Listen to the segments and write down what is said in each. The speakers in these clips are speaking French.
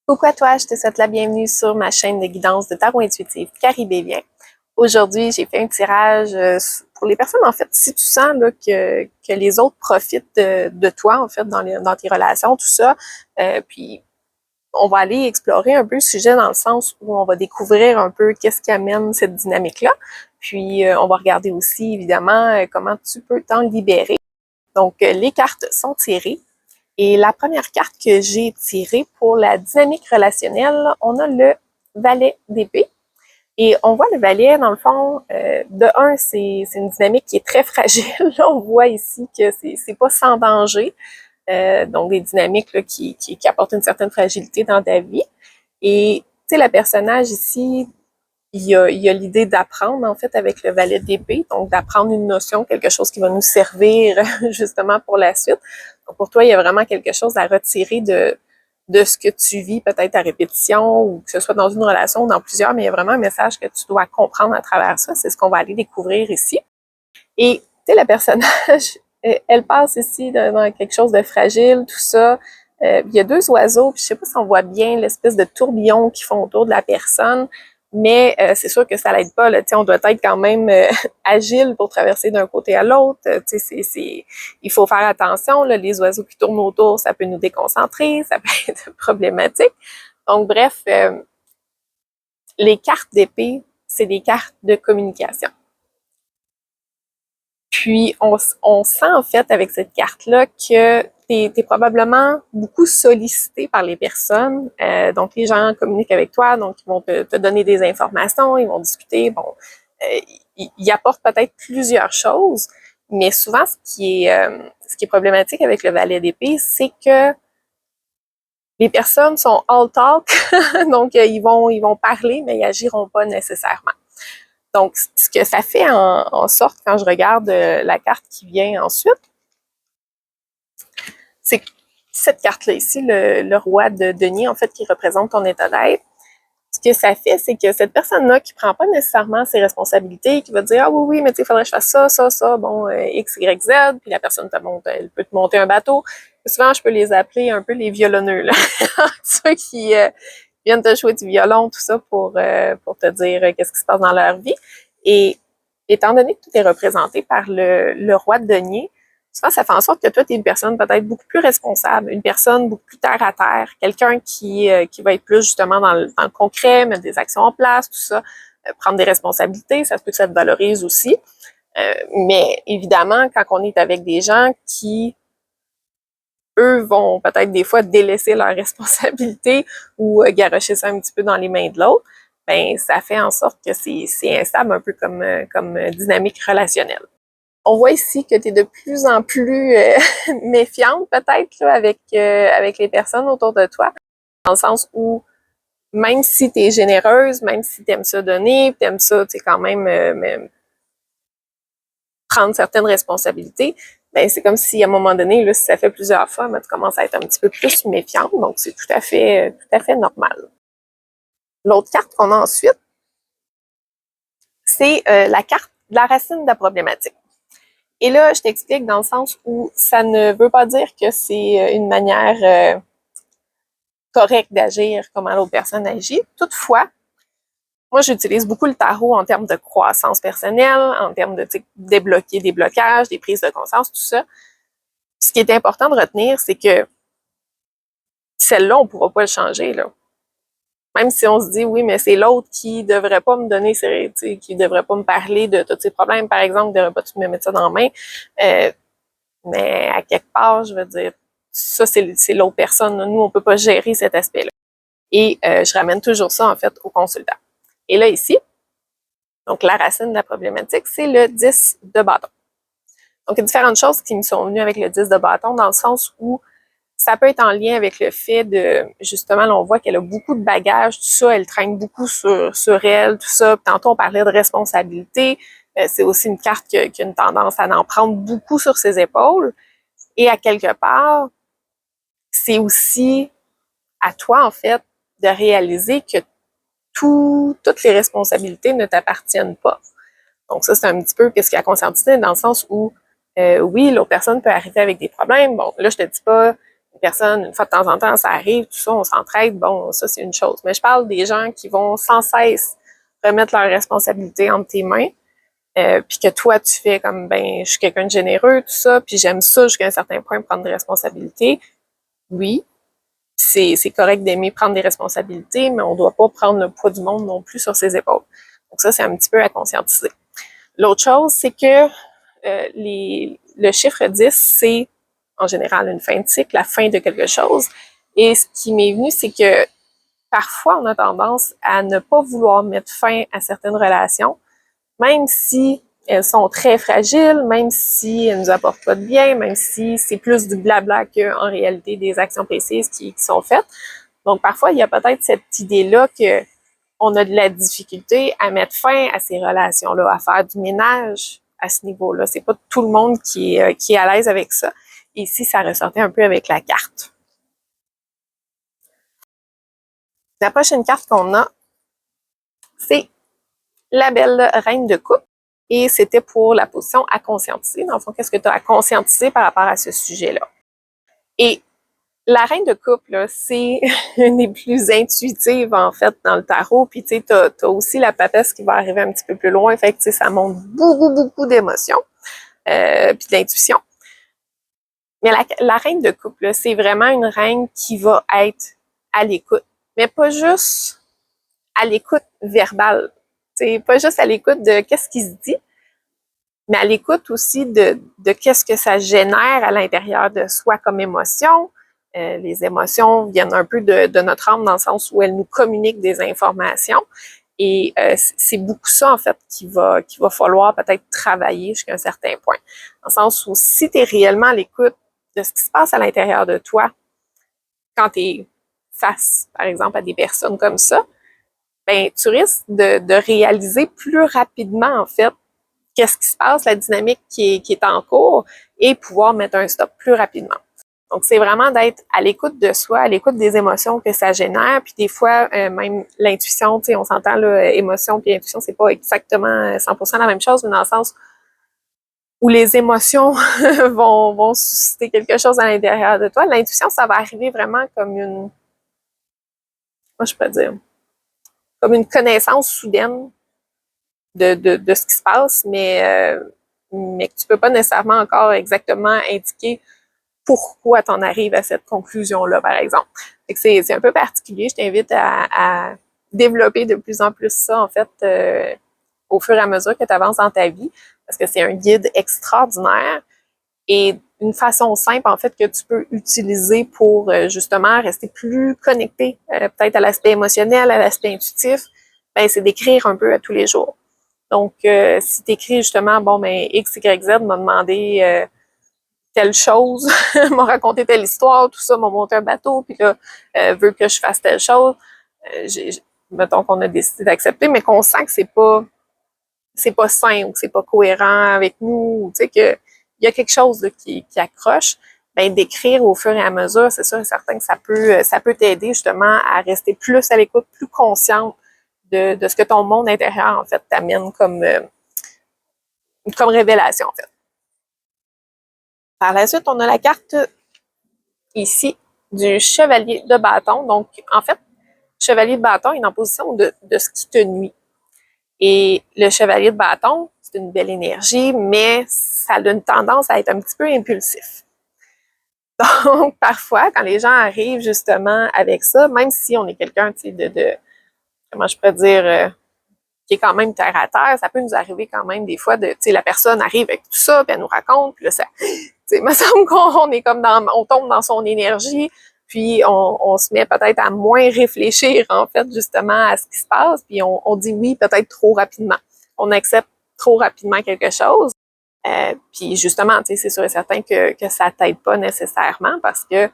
Coucou à toi, je te souhaite la bienvenue sur ma chaîne de guidance de tarot intuitif Caribéen. Aujourd'hui, j'ai fait un tirage pour les personnes, en fait, si tu sens là, que les autres profitent de toi, en fait, dans tes relations, tout ça, puis on va aller explorer un peu le sujet dans le sens où on va découvrir un peu qu'est-ce qui amène cette dynamique-là, puis on va regarder aussi, évidemment, comment tu peux t'en libérer. Donc, les cartes sont tirées. Et la première carte que j'ai tirée pour la dynamique relationnelle, on a le valet d'épée. Et on voit le valet, dans le fond, de un, c'est une dynamique qui est très fragile. On voit ici que c'est pas sans danger. Donc, des dynamiques là, qui apportent une certaine fragilité dans ta vie. Et, tu sais, le personnage ici, il y a l'idée d'apprendre, en fait, avec le valet d'épée, donc d'apprendre une notion, quelque chose qui va nous servir justement pour la suite. Donc, pour toi, il y a vraiment quelque chose à retirer de ce que tu vis, peut-être à répétition, ou que ce soit dans une relation ou dans plusieurs, mais il y a vraiment un message que tu dois comprendre à travers ça. C'est ce qu'on va aller découvrir ici. Et, tu sais, le personnage, elle passe ici dans quelque chose de fragile, tout ça. Il y a deux oiseaux, puis je sais pas si on voit bien l'espèce de tourbillon qu'ils font autour de la personne, mais c'est sûr que ça l'aide pas. Là, on doit être quand même agile pour traverser d'un côté à l'autre. Il faut faire attention. Là, les oiseaux qui tournent autour, ça peut nous déconcentrer, ça peut être problématique. Donc bref, les cartes d'épée, c'est des cartes de communication. Puis, on sent en fait avec cette carte-là que tu es probablement beaucoup sollicité par les personnes. Donc, les gens communiquent avec toi, donc ils vont te donner des informations, ils vont discuter. Bon, ils apportent peut-être plusieurs choses, mais souvent, ce qui est problématique avec le valet d'épée, c'est que les personnes sont all talk, donc ils vont parler, mais ils agiront pas nécessairement. Donc, ce que ça fait en sorte, quand je regarde la carte qui vient ensuite, c'est cette carte-là ici, le roi de denier, en fait, qui représente ton état d'être. Ce que ça fait, c'est que cette personne-là qui prend pas nécessairement ses responsabilités, qui va dire « Ah oui, mais tu sais, il faudrait que je fasse ça, bon, X, Y, Z », puis la personne elle peut te monter un bateau. Souvent, je peux les appeler un peu les violonneux, là. Ceux qui viennent te jouer du violon, tout ça, pour te dire qu'est-ce qui se passe dans leur vie. Et étant donné que tout est représenté par le roi de denier, souvent, ça fait en sorte que toi, tu es une personne peut-être beaucoup plus responsable, une personne beaucoup plus terre à terre, quelqu'un qui va être plus justement dans le concret, mettre des actions en place, tout ça, prendre des responsabilités, ça se peut que ça te valorise aussi. Mais évidemment, quand on est avec des gens qui, eux, vont peut-être des fois délaisser leurs responsabilités ou garrocher ça un petit peu dans les mains de l'autre, ben ça fait en sorte que c'est instable, un peu comme dynamique relationnelle. On voit ici que tu es de plus en plus méfiante peut-être avec les personnes autour de toi, dans le sens où même si tu es généreuse, même si tu aimes ça donner, tu aimes ça, tu sais, quand même prendre certaines responsabilités, ben c'est comme si à un moment donné, là, si ça fait plusieurs fois, ben, tu commences à être un petit peu plus méfiante, donc c'est tout à fait normal. L'autre carte qu'on a ensuite, c'est la carte de la racine de la problématique. Et là, je t'explique dans le sens où ça ne veut pas dire que c'est une manière correcte d'agir comment l'autre personne agit. Toutefois, moi, j'utilise beaucoup le tarot en termes de croissance personnelle, en termes de débloquer des blocages, des prises de conscience, tout ça. Ce qui est important de retenir, c'est que celle-là, on ne pourra pas le changer, là. Même si on se dit, oui, mais c'est l'autre qui devrait pas me donner qui devrait pas me parler de tous ses problèmes, par exemple, qui devrait pas tout me mettre ça dans la main. Mais à quelque part, je veux dire, ça, c'est l'autre personne. Nous, on peut pas gérer cet aspect-là. Et je ramène toujours ça, en fait, au consultant. Et là, ici, donc la racine de la problématique, c'est le 10 de bâton. Donc, il y a différentes choses qui me sont venues avec le 10 de bâton, dans le sens où ça peut être en lien avec le fait de, justement, là, on voit qu'elle a beaucoup de bagages, tout ça, elle traîne beaucoup sur elle, tout ça. Tantôt, on parlait de responsabilité. C'est aussi une carte qui a une tendance à en prendre beaucoup sur ses épaules. Et à quelque part, c'est aussi à toi, en fait, de réaliser que toutes les responsabilités ne t'appartiennent pas. Donc ça, c'est un petit peu qu'est-ce qui a conscientisé dans le sens où, oui, l'autre personne peut arriver avec des problèmes. Bon, là, je te dis pas Les personnes, une fois de temps en temps, ça arrive, tout ça, on s'entraide, bon, ça, c'est une chose. Mais je parle des gens qui vont sans cesse remettre leurs responsabilités entre tes mains, puis que toi, tu fais comme, ben, je suis quelqu'un de généreux, tout ça, puis j'aime ça jusqu'à un certain point, prendre des responsabilités. Oui, c'est correct d'aimer prendre des responsabilités, mais on ne doit pas prendre le poids du monde non plus sur ses épaules. Donc ça, c'est un petit peu à conscientiser. L'autre chose, c'est que le chiffre 10, c'est en général une fin de cycle, la fin de quelque chose. Et ce qui m'est venu, c'est que parfois, on a tendance à ne pas vouloir mettre fin à certaines relations, même si elles sont très fragiles, même si elles nous apportent pas de bien, même si c'est plus du blabla qu'en réalité des actions précises qui sont faites. Donc, parfois, il y a peut-être cette idée-là que on a de la difficulté à mettre fin à ces relations-là, à faire du ménage à ce niveau-là. C'est pas tout le monde qui est à l'aise avec ça. Et ici, ça ressortait un peu avec la carte. La prochaine carte qu'on a, c'est la belle reine de coupe. Et c'était pour la position à conscientiser. Dans le fond, qu'est-ce que tu as à conscientiser par rapport à ce sujet-là? Et la reine de coupe, c'est une des plus intuitives, en fait, dans le tarot. Puis, tu sais, t'as aussi la papesse qui va arriver un petit peu plus loin. Fait que, tu sais, ça montre beaucoup d'émotions, puis d'intuition. Mais la reine de coupe, c'est vraiment une reine qui va être à l'écoute. Mais pas juste à l'écoute verbale. C'est pas juste à l'écoute de qu'est-ce qui se dit, mais à l'écoute aussi de qu'est-ce que ça génère à l'intérieur de soi comme émotion. Les émotions viennent un peu de notre âme dans le sens où elles nous communiquent des informations. Et c'est beaucoup ça, en fait, qu'il va falloir peut-être travailler jusqu'à un certain point. Dans le sens où si tu es réellement à l'écoute de ce qui se passe à l'intérieur de toi, quand tu es face, par exemple, à des personnes comme ça, ben tu risques de réaliser plus rapidement, en fait, qu'est-ce qui se passe, la dynamique qui est en cours et pouvoir mettre un stop plus rapidement. Donc, c'est vraiment d'être à l'écoute de soi, à l'écoute des émotions que ça génère. Puis des fois, même l'intuition, tu sais, on s'entend, là, émotion puis intuition, c'est pas exactement 100% la même chose, mais dans le sens où les émotions vont susciter quelque chose à l'intérieur de toi. L'intuition, ça va arriver vraiment comme une, moi je peux dire, comme une connaissance soudaine de ce qui se passe, mais que tu peux pas nécessairement encore exactement indiquer pourquoi tu en arrives à cette conclusion-là, par exemple. C'est un peu particulier. Je t'invite à développer de plus en plus ça, en fait, au fur et à mesure que tu avances dans ta vie, parce que c'est un guide extraordinaire et une façon simple, en fait, que tu peux utiliser pour justement rester plus connecté, peut-être à l'aspect émotionnel, à l'aspect intuitif, ben, c'est d'écrire un peu à tous les jours. Donc, si tu écris justement, bon, ben, X, Y, Z m'a demandé telle chose, m'a raconté telle histoire, tout ça, m'a monté un bateau, puis là, veut que je fasse telle chose. Mettons qu'on a décidé d'accepter, mais qu'on sent que c'est pas sain ou que c'est pas cohérent avec nous, ou tu sais, qu'il y a quelque chose là, qui accroche, ben d'écrire au fur et à mesure, c'est sûr et certain que ça peut t'aider justement à rester plus à l'écoute, plus consciente de ce que ton monde intérieur, en fait, t'amène comme révélation, en fait. Par la suite, on a la carte ici du chevalier de bâton. Donc, en fait, chevalier de bâton est en position de ce qui te nuit. Et le chevalier de bâton, c'est une belle énergie, mais ça a une tendance à être un petit peu impulsif. Donc, parfois, quand les gens arrivent justement avec ça, même si on est quelqu'un, tu sais, comment je pourrais dire, qui est quand même terre à terre, ça peut nous arriver quand même des fois de, tu sais, la personne arrive avec tout ça, puis elle nous raconte, puis là, ça, tu sais, il me semble qu'on est comme on tombe dans son énergie, puis on se met peut-être à moins réfléchir, en fait, justement, à ce qui se passe, puis on dit oui peut-être trop rapidement. On accepte trop rapidement quelque chose. Puis justement, tu sais, c'est sûr et certain que ça t'aide pas nécessairement parce que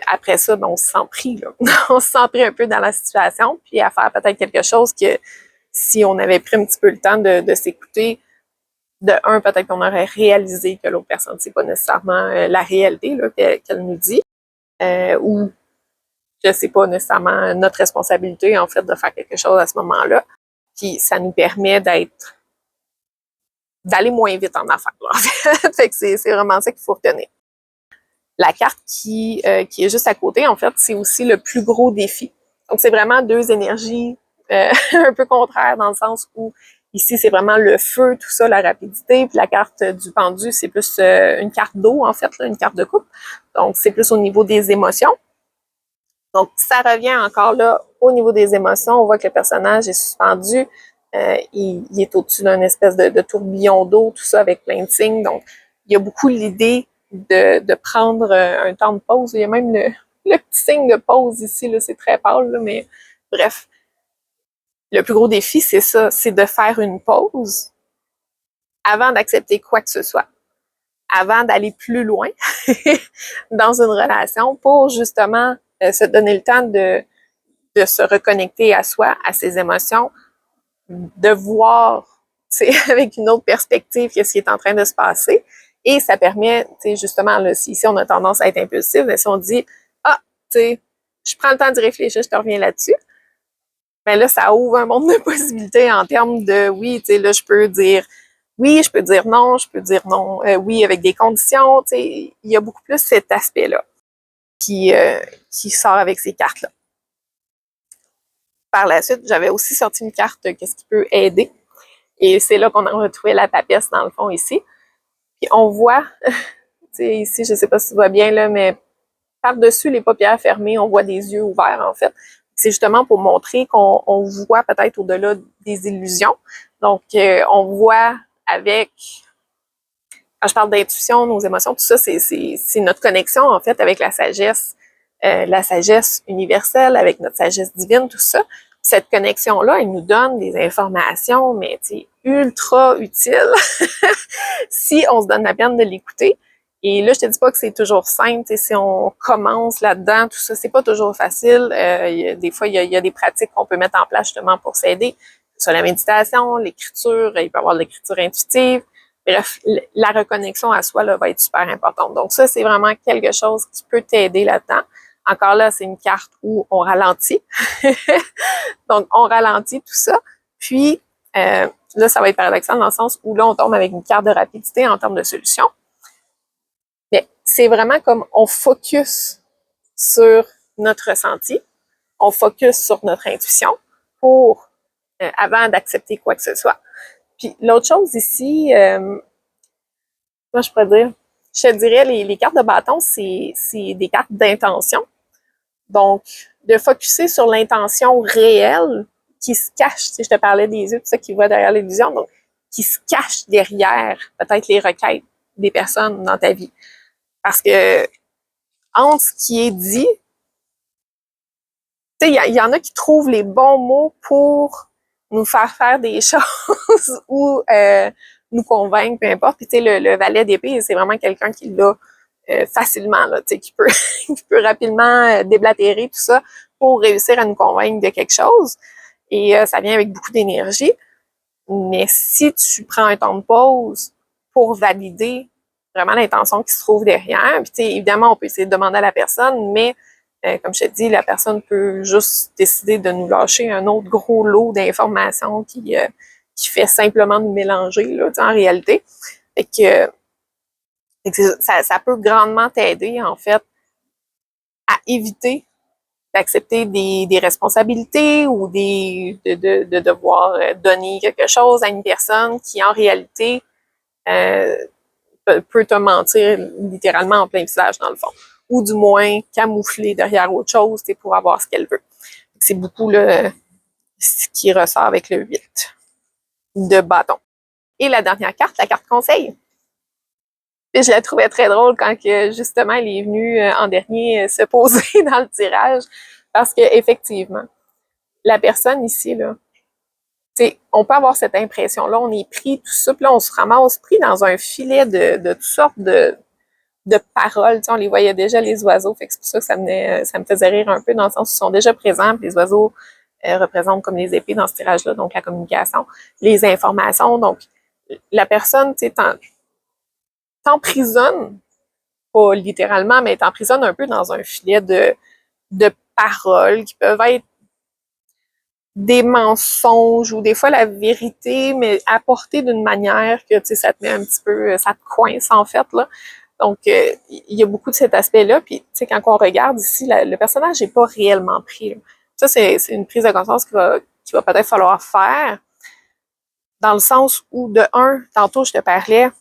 après ça, ben, on se sent pris, là. On se sent pris un peu dans la situation, puis à faire peut-être quelque chose que si on avait pris un petit peu le temps de s'écouter, de un, peut-être qu'on aurait réalisé que l'autre personne, c'est pas nécessairement la réalité là, qu'elle nous dit, ou que c'est pas nécessairement notre responsabilité, en fait, de faire quelque chose à ce moment-là. Puis ça nous permet d'aller moins vite en affaires, là, en fait. Fait que c'est vraiment ça qu'il faut retenir. La carte qui est juste à côté, en fait, c'est aussi le plus gros défi. Donc, c'est vraiment deux énergies un peu contraires dans le sens où ici, c'est vraiment le feu, tout ça, la rapidité. Puis la carte du pendu, c'est plus une carte d'eau, en fait, là, une carte de coupe. Donc, c'est plus au niveau des émotions. Donc, ça revient encore là au niveau des émotions. On voit que le personnage est suspendu. Il est au-dessus d'une espèce de tourbillon d'eau, tout ça avec plein de signes. Donc, il y a beaucoup l'idée de prendre un temps de pause. Il y a même le petit signe de pause ici, là, c'est très pâle, là, mais bref. Le plus gros défi, c'est ça, c'est de faire une pause avant d'accepter quoi que ce soit, avant d'aller plus loin dans une relation pour justement se donner le temps de se reconnecter à soi, à ses émotions, de voir avec une autre perspective qu'est-ce qui est en train de se passer. Et ça permet, justement, là, si ici on a tendance à être impulsif, mais si on dit ah, tu sais, je prends le temps d'y réfléchir, je te reviens là-dessus, ben là, ça ouvre un monde de possibilités en termes de oui, tu sais, là, je peux dire oui, je peux dire non, oui, avec des conditions, tu sais, il y a beaucoup plus cet aspect-là qui sort avec ces cartes-là. Par la suite, j'avais aussi sorti une carte qu'est-ce qui peut aider. Et c'est là qu'on a retrouvé la papesse dans le fond ici. Puis on voit, tu sais, ici, je sais pas si tu vois bien là, mais par-dessus les paupières fermées, on voit des yeux ouverts en fait. C'est justement pour montrer qu'on voit peut-être au-delà des illusions. Donc, on voit avec, quand je parle d'intuition, nos émotions, tout ça, c'est notre connexion en fait avec la sagesse universelle, avec notre sagesse divine, tout ça. Cette connexion-là, elle nous donne des informations, mais ultra utiles si on se donne la peine de l'écouter. Et là, je te dis pas que c'est toujours simple, si on commence là-dedans, tout ça, c'est pas toujours facile. Des fois, il y a des pratiques qu'on peut mettre en place justement pour s'aider. Sur la méditation, l'écriture, il peut y avoir l'écriture intuitive. Bref, la reconnexion à soi là, va être super importante. Donc ça, c'est vraiment quelque chose qui peut t'aider là-dedans. Encore là, c'est une carte où on ralentit. Donc, on ralentit tout ça. Puis, là, ça va être paradoxal dans le sens où là, on tombe avec une carte de rapidité en termes de solution. Mais c'est vraiment comme on focus sur notre ressenti, on focus sur notre intuition pour, avant d'accepter quoi que ce soit. Puis l'autre chose ici, moi je pourrais dire, je te dirais, les cartes de bâton, c'est des cartes d'intention. Donc, de focusser sur l'intention réelle qui se cache, je te parlais des yeux, tout ça qui voit derrière l'illusion, donc qui se cache derrière peut-être les requêtes des personnes dans ta vie. Parce que entre ce qui est dit, tu sais, il y en a qui trouvent les bons mots pour nous faire des choses ou nous convaincre, peu importe. Puis tu sais, le valet d'épée, c'est vraiment quelqu'un qui l'a facilement, là, tu sais, qui peut, qui peut rapidement déblatérer tout ça pour réussir à nous convaincre de quelque chose. Et ça vient avec beaucoup d'énergie. Mais si tu prends un temps de pause pour valider vraiment l'intention qui se trouve derrière, puis tu sais, évidemment, on peut essayer de demander à la personne, mais comme je te dis, la personne peut juste décider de nous lâcher un autre gros lot d'informations qui fait simplement nous mélanger, là, en réalité. Fait que ça peut grandement t'aider, en fait, à éviter d'accepter des responsabilités ou de devoir donner quelque chose à une personne qui, en réalité, peut te mentir littéralement en plein visage, dans le fond. Ou du moins, camoufler derrière autre chose pour avoir ce qu'elle veut. C'est beaucoup là, ce qui ressort avec le 8 de bâton. Et la dernière carte, la carte conseil. Puis je la trouvais très drôle quand que, justement, elle est venue en dernier se poser dans le tirage. Parce que effectivement, la personne ici, là, on peut avoir cette impression-là, on est pris, tout ça, puis là, on se ramasse pris dans un filet de toutes sortes de paroles. On les voyait déjà, les oiseaux, fait que c'est pour ça que ça me faisait rire un peu, dans le sens où ils sont déjà présents, puis les oiseaux représentent comme les épées dans ce tirage-là, donc la communication, les informations. Donc, la personne, t'emprisonne, pas littéralement, mais t'emprisonne un peu dans un filet de paroles qui peuvent être des mensonges ou des fois la vérité, mais apportée d'une manière que, ça te met un petit peu, ça te coince en fait, là. Donc, il y a beaucoup de cet aspect-là. Puis, tu sais, quand on regarde ici, le personnage n'est pas réellement pris, là. Ça, c'est une prise de conscience qu'il va peut-être falloir faire, dans le sens où, de un, tantôt, je te parlais,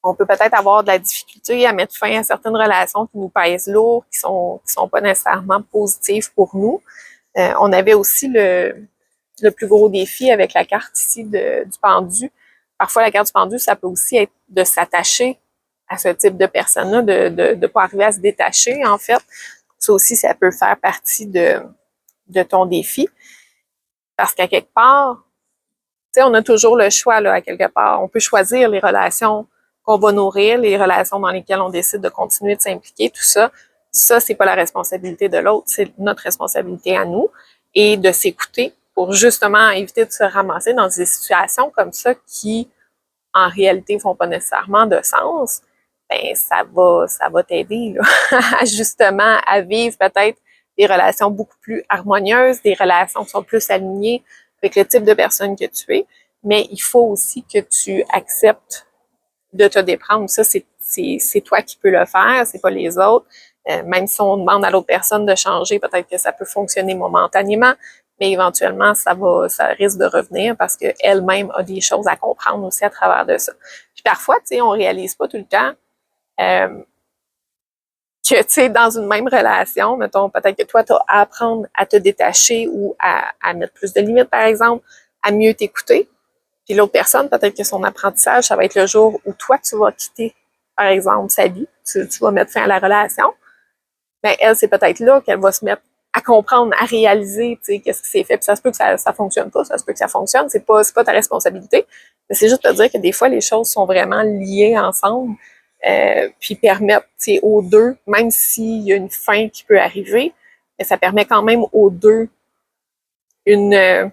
on peut peut-être avoir de la difficulté à mettre fin à certaines relations qui nous pèsent lourd, qui sont pas nécessairement positives pour nous. On avait aussi le plus gros défi avec la carte ici du pendu. Parfois, la carte du pendu, ça peut aussi être de s'attacher à ce type de personne-là, de pas arriver à se détacher, en fait. Ça aussi, ça peut faire partie de ton défi. Parce qu'à quelque part, tu sais, on a toujours le choix, là, à quelque part. On peut choisir les relations qu'on va nourrir, les relations dans lesquelles on décide de continuer de s'impliquer, tout ça. Ça, c'est pas la responsabilité de l'autre, c'est notre responsabilité à nous. Et de s'écouter pour justement éviter de se ramasser dans des situations comme ça qui, en réalité, font pas nécessairement de sens. Ben, ça va t'aider, là, justement, à vivre peut-être des relations beaucoup plus harmonieuses, des relations qui sont plus alignées avec le type de personne que tu es. Mais il faut aussi que tu acceptes de te déprendre. Ça, c'est toi qui peux le faire, c'est pas les autres. Même si on demande à l'autre personne de changer, peut-être que ça peut fonctionner momentanément, mais éventuellement, ça risque de revenir parce qu'elle-même a des choses à comprendre aussi à travers de ça. Puis parfois, tu sais, on réalise pas tout le temps que, tu sais, dans une même relation, mettons, peut-être que toi, tu as à apprendre à te détacher ou à mettre plus de limites, par exemple, à mieux t'écouter. Puis l'autre personne, peut-être que son apprentissage, ça va être le jour où toi, tu vas quitter, par exemple, sa vie, tu vas mettre fin à la relation. Ben, elle, c'est peut-être là qu'elle va se mettre à comprendre, à réaliser, tu sais, qu'est-ce qui s'est fait. Puis ça se peut que ça fonctionne pas, ça se peut que ça fonctionne, c'est pas ta responsabilité. Mais c'est juste de dire que des fois, les choses sont vraiment liées ensemble, puis permettent, tu sais, aux deux, même s'il y a une fin qui peut arriver, mais ça permet quand même aux deux une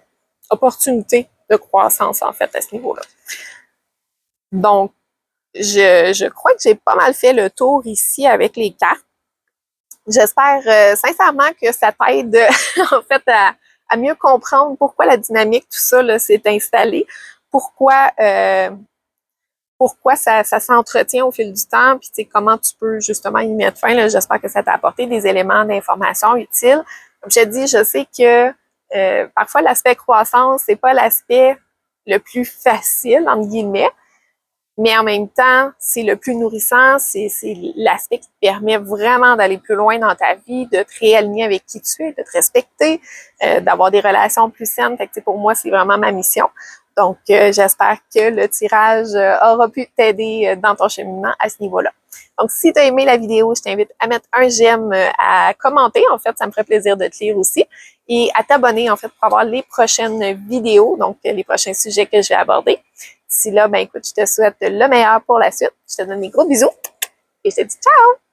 opportunité de croissance, en fait, à ce niveau-là. Donc, je crois que j'ai pas mal fait le tour ici avec les cartes. J'espère sincèrement que ça t'aide en fait à mieux comprendre pourquoi la dynamique, tout ça là, s'est installé, pourquoi ça s'entretient au fil du temps, puis tu sais, comment tu peux justement y mettre fin. Là, j'espère que ça t'a apporté des éléments d'information utiles. Comme je te dis, je sais que parfois l'aspect croissance, c'est pas l'aspect le plus facile, entre guillemets, mais en même temps, c'est le plus nourrissant, c'est l'aspect qui te permet vraiment d'aller plus loin dans ta vie, de te réaligner avec qui tu es, de te respecter, d'avoir des relations plus saines. Fait que, pour moi, c'est vraiment ma mission. Donc, j'espère que le tirage aura pu t'aider dans ton cheminement à ce niveau-là. Donc, si tu as aimé la vidéo, je t'invite à mettre un j'aime, à commenter. En fait, ça me ferait plaisir de te lire aussi. Et à t'abonner, en fait, pour avoir les prochaines vidéos, donc les prochains sujets que je vais aborder. D'ici là, ben écoute, je te souhaite le meilleur pour la suite. Je te donne des gros bisous et je te dis ciao!